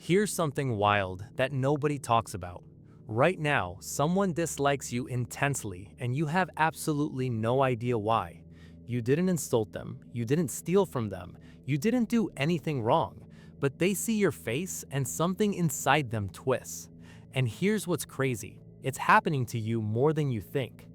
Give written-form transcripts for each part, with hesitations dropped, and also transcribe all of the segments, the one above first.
Here's something wild that nobody talks about. Right now, someone dislikes you intensely and you have absolutely no idea why. You didn't insult them, you didn't steal from them, you didn't do anything wrong, but they see your face and something inside them twists. And here's what's crazy, it's happening to you more than you think.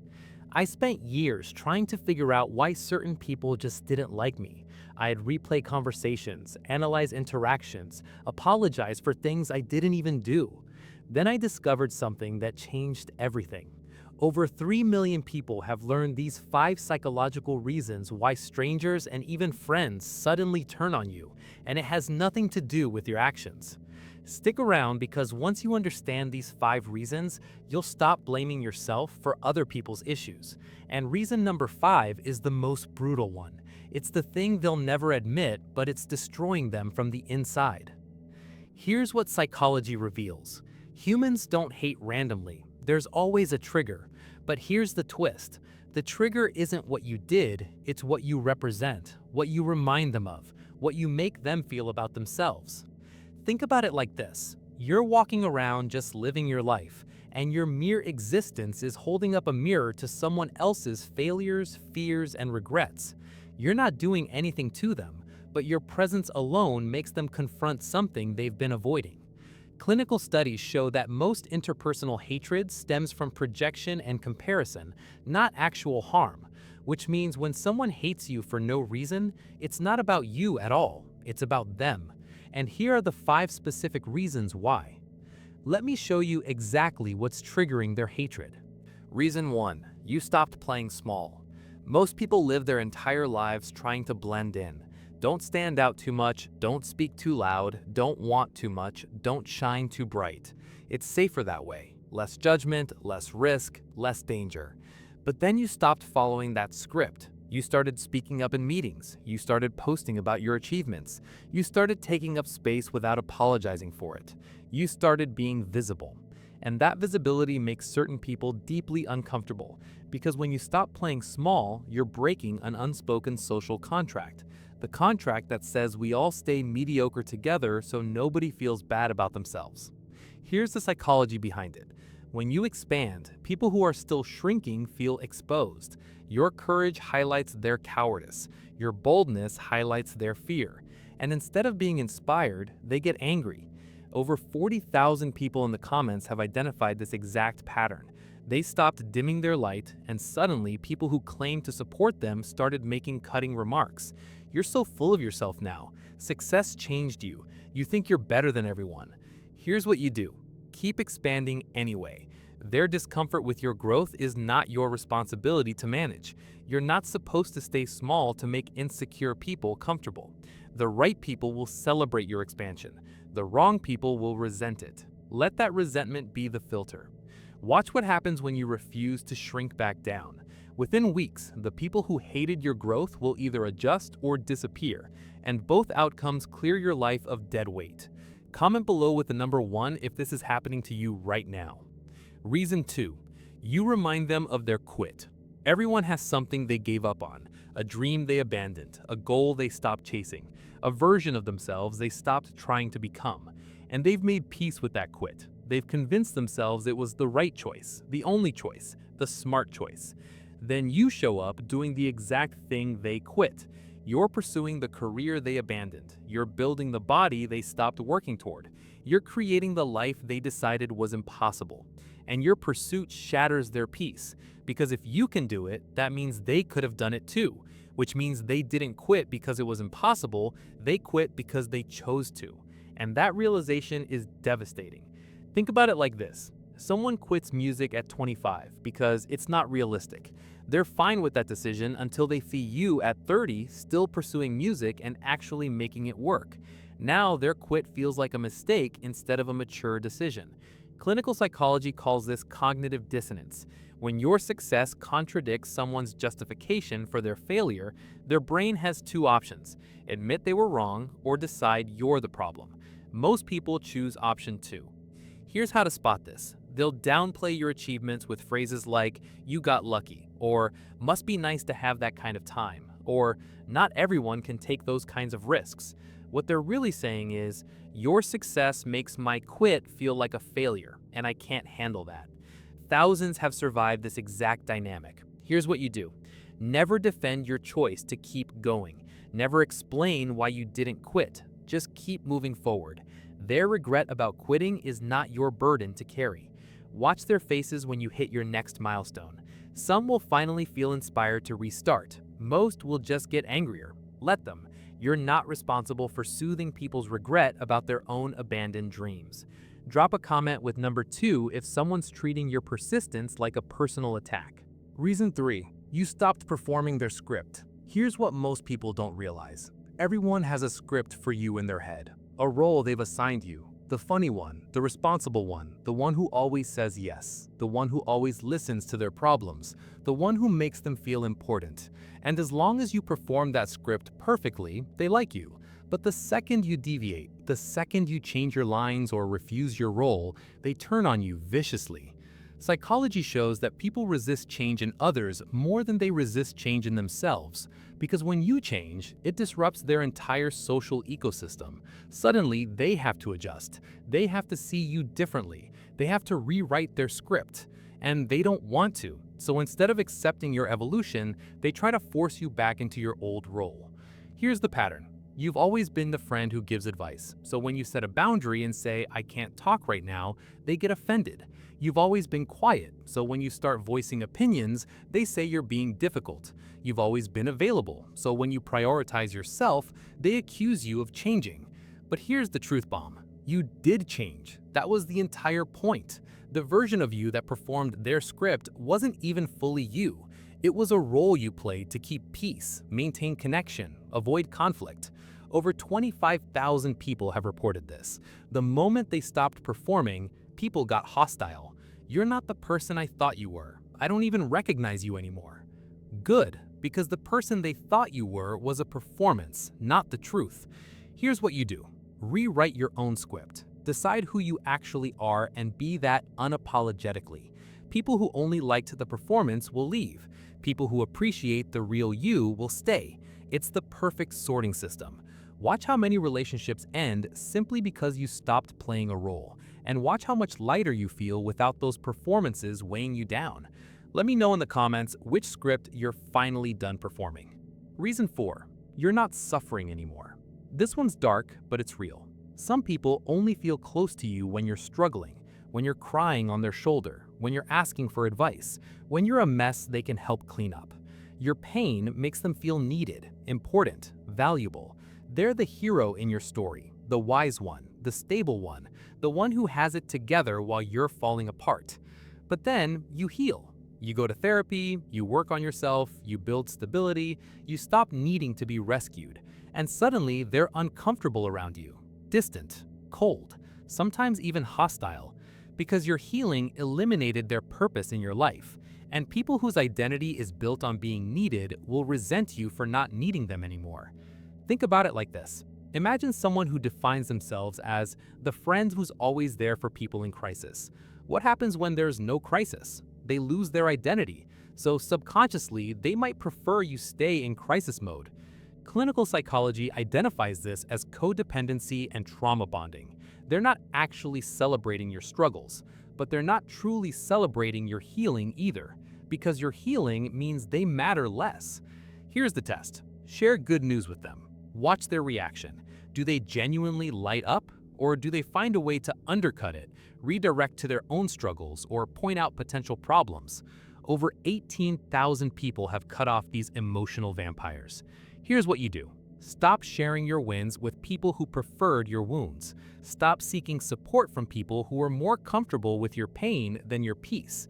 I spent years trying to figure out why certain people just didn't like me. I'd replay conversations, analyze interactions, apologize for things I didn't even do. Then I discovered something that changed everything. Over 3 million people have learned these 5 psychological reasons why strangers and even friends suddenly turn on you, and it has nothing to do with your actions. Stick around because once you understand these 5 reasons, you'll stop blaming yourself for other people's issues. And reason number 5 is the most brutal one. It's the thing they'll never admit, but it's destroying them from the inside. Here's what psychology reveals. Humans don't hate randomly. There's always a trigger. But here's the twist. The trigger isn't what you did, it's what you represent, what you remind them of, what you make them feel about themselves. Think about it like this. You're walking around just living your life, and your mere existence is holding up a mirror to someone else's failures, fears, and regrets. You're not doing anything to them, but your presence alone makes them confront something they've been avoiding. Clinical studies show that most interpersonal hatred stems from projection and comparison, not actual harm, which means when someone hates you for no reason, it's not about you at all, it's about them. And here are the 5 specific reasons why. Let me show you exactly what's triggering their hatred. Reason 1. You stopped playing small. Most people live their entire lives trying to blend in. Don't stand out too much, don't speak too loud, don't want too much, don't shine too bright. It's safer that way. Less judgment, less risk, less danger. But then you stopped following that script. You started speaking up in meetings. You started posting about your achievements. You started taking up space without apologizing for it. You started being visible. And that visibility makes certain people deeply uncomfortable, because when you stop playing small, you're breaking an unspoken social contract. The contract that says we all stay mediocre together so nobody feels bad about themselves. Here's the psychology behind it. When you expand, people who are still shrinking feel exposed. Your courage highlights their cowardice. Your boldness highlights their fear. And instead of being inspired, they get angry. Over 40,000 people in the comments have identified this exact pattern. They stopped dimming their light, and suddenly people who claimed to support them started making cutting remarks. You're so full of yourself now. Success changed you. You think you're better than everyone. Here's what you do. Keep expanding anyway. Their discomfort with your growth is not your responsibility to manage. You're not supposed to stay small to make insecure people comfortable. The right people will celebrate your expansion. The wrong people will resent it. Let that resentment be the filter. Watch what happens when you refuse to shrink back down. Within weeks, the people who hated your growth will either adjust or disappear, and both outcomes clear your life of dead weight. Comment below with the number 1 if this is happening to you right now. Reason 2. You remind them of their quit. Everyone has something they gave up on, a dream they abandoned, a goal they stopped chasing, a version of themselves they stopped trying to become, and they've made peace with that quit. They've convinced themselves it was the right choice, the only choice, the smart choice. Then you show up doing the exact thing they quit. You're pursuing the career they abandoned. You're building the body they stopped working toward. You're creating the life they decided was impossible. And your pursuit shatters their peace. Because if you can do it, that means they could have done it too. Which means they didn't quit because it was impossible, they quit because they chose to. And that realization is devastating. Think about it like this. Someone quits music at 25 because it's not realistic. They're fine with that decision until they see you at 30 still pursuing music and actually making it work. Now their quit feels like a mistake instead of a mature decision. Clinical psychology calls this cognitive dissonance. When your success contradicts someone's justification for their failure, their brain has 2 options: admit they were wrong or decide you're the problem. Most people choose option 2. Here's how to spot this. They'll downplay your achievements with phrases like, "you got lucky," or "must be nice to have that kind of time," or "not everyone can take those kinds of risks." What they're really saying is, Your success makes my quit feel like a failure, and I can't handle that. Thousands have survived this exact dynamic. Here's what you do. Never defend your choice to keep going. Never explain why you didn't quit. Just keep moving forward. Their regret about quitting is not your burden to carry. Watch their faces when you hit your next milestone. Some will finally feel inspired to restart. Most will just get angrier. Let them. You're not responsible for soothing people's regret about their own abandoned dreams. Drop a comment with number 2 if someone's treating your persistence like a personal attack. Reason 3. You stopped performing their script. Here's what most people don't realize. Everyone has a script for you in their head. A role they've assigned you. The funny one, the responsible one, the one who always says yes, the one who always listens to their problems, the one who makes them feel important. And as long as you perform that script perfectly, they like you. But the second you deviate, the second you change your lines or refuse your role, they turn on you viciously. Psychology shows that people resist change in others more than they resist change in themselves, because when you change, it disrupts their entire social ecosystem. Suddenly, they have to adjust. They have to see you differently. They have to rewrite their script, and they don't want to. So instead of accepting your evolution, they try to force you back into your old role. Here's the pattern. You've always been the friend who gives advice. So when you set a boundary and say, "I can't talk right now," they get offended. You've always been quiet. So when you start voicing opinions, they say you're being difficult. You've always been available. So when you prioritize yourself, they accuse you of changing. But here's the truth bomb. You did change. That was the entire point. The version of you that performed their script wasn't even fully you. It was a role you played to keep peace, maintain connection, avoid conflict. Over 25,000 people have reported this. The moment they stopped performing, people got hostile. "You're not the person I thought you were. I don't even recognize you anymore." Good, because the person they thought you were was a performance, not the truth. Here's what you do. Rewrite your own script. Decide who you actually are and be that unapologetically. People who only liked the performance will leave. People who appreciate the real you will stay. It's the perfect sorting system. Watch how many relationships end simply because you stopped playing a role, and watch how much lighter you feel without those performances weighing you down. Let me know in the comments which script you're finally done performing. Reason 4. You're not suffering anymore. This one's dark, but it's real. Some people only feel close to you when you're struggling, when you're crying on their shoulder, when you're asking for advice, when you're a mess they can help clean up. Your pain makes them feel needed, important, valuable. They're the hero in your story, the wise one, the stable one, the one who has it together while you're falling apart. But then you heal. You go to therapy, you work on yourself, you build stability, you stop needing to be rescued, and suddenly they're uncomfortable around you, distant, cold, sometimes even hostile, because your healing eliminated their purpose in your life, and people whose identity is built on being needed will resent you for not needing them anymore. Think about it like this. Imagine someone who defines themselves as the friend who's always there for people in crisis. What happens when there's no crisis? They lose their identity, so subconsciously they might prefer you stay in crisis mode. Clinical psychology identifies this as codependency and trauma bonding. They're not actually celebrating your struggles, but they're not truly celebrating your healing either, because your healing means they matter less. Here's the test. Share good news with them. Watch their reaction. Do they genuinely light up, or do they find a way to undercut it, redirect to their own struggles, or point out potential problems? Over 18,000 people have cut off these emotional vampires. Here's what you do. Stop sharing your wins with people who preferred your wounds. Stop seeking support from people who are more comfortable with your pain than your peace.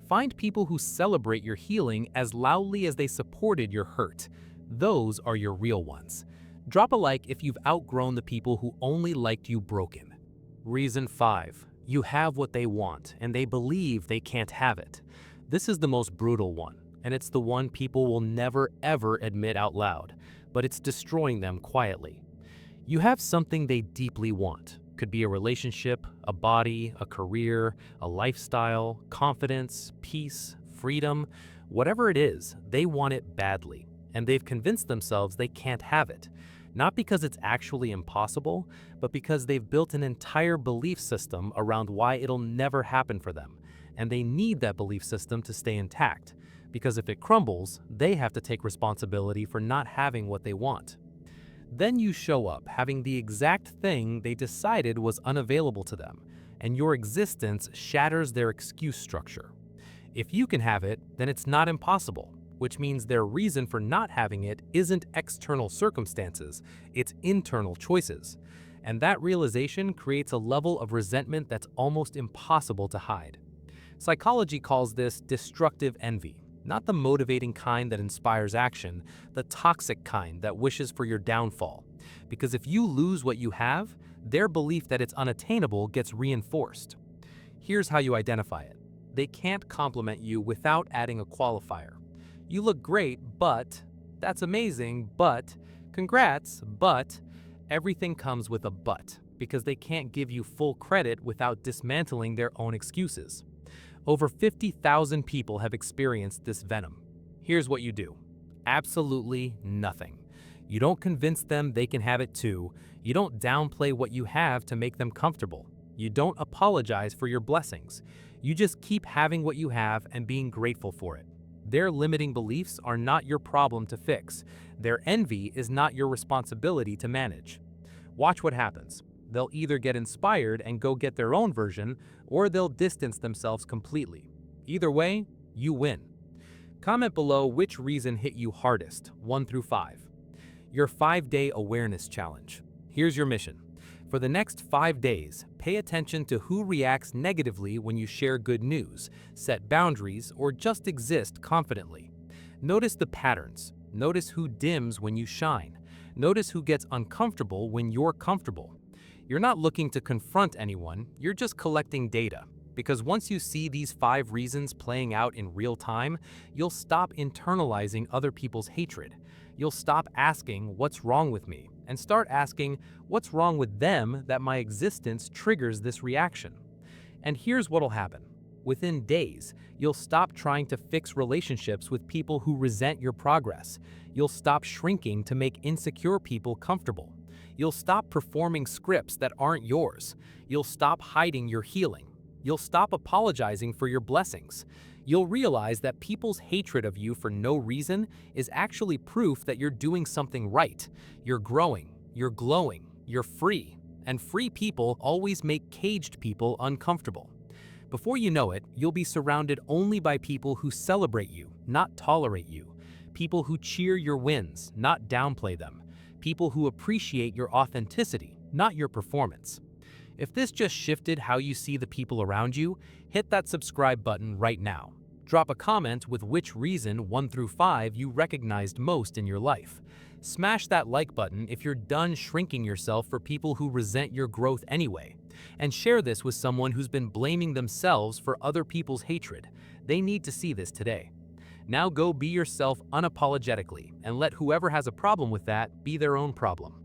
Find people who celebrate your healing as loudly as they supported your hurt. Those are your real ones. Drop a like if you've outgrown the people who only liked you broken. Reason 5. You have what they want, and they believe they can't have it. This is the most brutal one, and it's the one people will never ever admit out loud, but it's destroying them quietly. You have something they deeply want. Could be a relationship, a body, a career, a lifestyle, confidence, peace, freedom. Whatever it is, they want it badly, and they've convinced themselves they can't have it. Not because it's actually impossible, but because they've built an entire belief system around why it'll never happen for them. And they need that belief system to stay intact, because if it crumbles, they have to take responsibility for not having what they want. Then you show up having the exact thing they decided was unavailable to them, and your existence shatters their excuse structure. If you can have it, then it's not impossible, which means their reason for not having it isn't external circumstances, it's internal choices. And that realization creates a level of resentment that's almost impossible to hide. Psychology calls this destructive envy, not the motivating kind that inspires action, the toxic kind that wishes for your downfall. Because if you lose what you have, their belief that it's unattainable gets reinforced. Here's how you identify it. They can't compliment you without adding a qualifier. You look great, but, that's amazing, but, congrats, but, everything comes with a but, because they can't give you full credit without dismantling their own excuses. Over 50,000 people have experienced this venom. Here's what you do. Absolutely nothing. You don't convince them they can have it too. You don't downplay what you have to make them comfortable. You don't apologize for your blessings. You just keep having what you have and being grateful for it. Their limiting beliefs are not your problem to fix. Their envy is not your responsibility to manage. Watch what happens. They'll either get inspired and go get their own version, or they'll distance themselves completely. Either way, you win. Comment below which reason hit you hardest, 1 through 5. Your 5-day awareness challenge. Here's your mission. For the next 5 days, pay attention to who reacts negatively when you share good news, set boundaries, or just exist confidently. Notice the patterns. Notice who dims when you shine. Notice who gets uncomfortable when you're comfortable. You're not looking to confront anyone, you're just collecting data. Because once you see these 5 reasons playing out in real time, you'll stop internalizing other people's hatred. You'll stop asking, what's wrong with me? And start asking, what's wrong with them that my existence triggers this reaction? And here's what'll happen. Within days, you'll stop trying to fix relationships with people who resent your progress. You'll stop shrinking to make insecure people comfortable. You'll stop performing scripts that aren't yours. You'll stop hiding your healing. You'll stop apologizing for your blessings. You'll realize that people's hatred of you for no reason is actually proof that you're doing something right. You're growing, you're glowing, you're free. And free people always make caged people uncomfortable. Before you know it, you'll be surrounded only by people who celebrate you, not tolerate you. People who cheer your wins, not downplay them. People who appreciate your authenticity, not your performance. If this just shifted how you see the people around you, hit that subscribe button right now. Drop a comment with which reason 1 through 5 you recognized most in your life. Smash that like button if you're done shrinking yourself for people who resent your growth anyway. And share this with someone who's been blaming themselves for other people's hatred. They need to see this today. Now go be yourself unapologetically and let whoever has a problem with that be their own problem.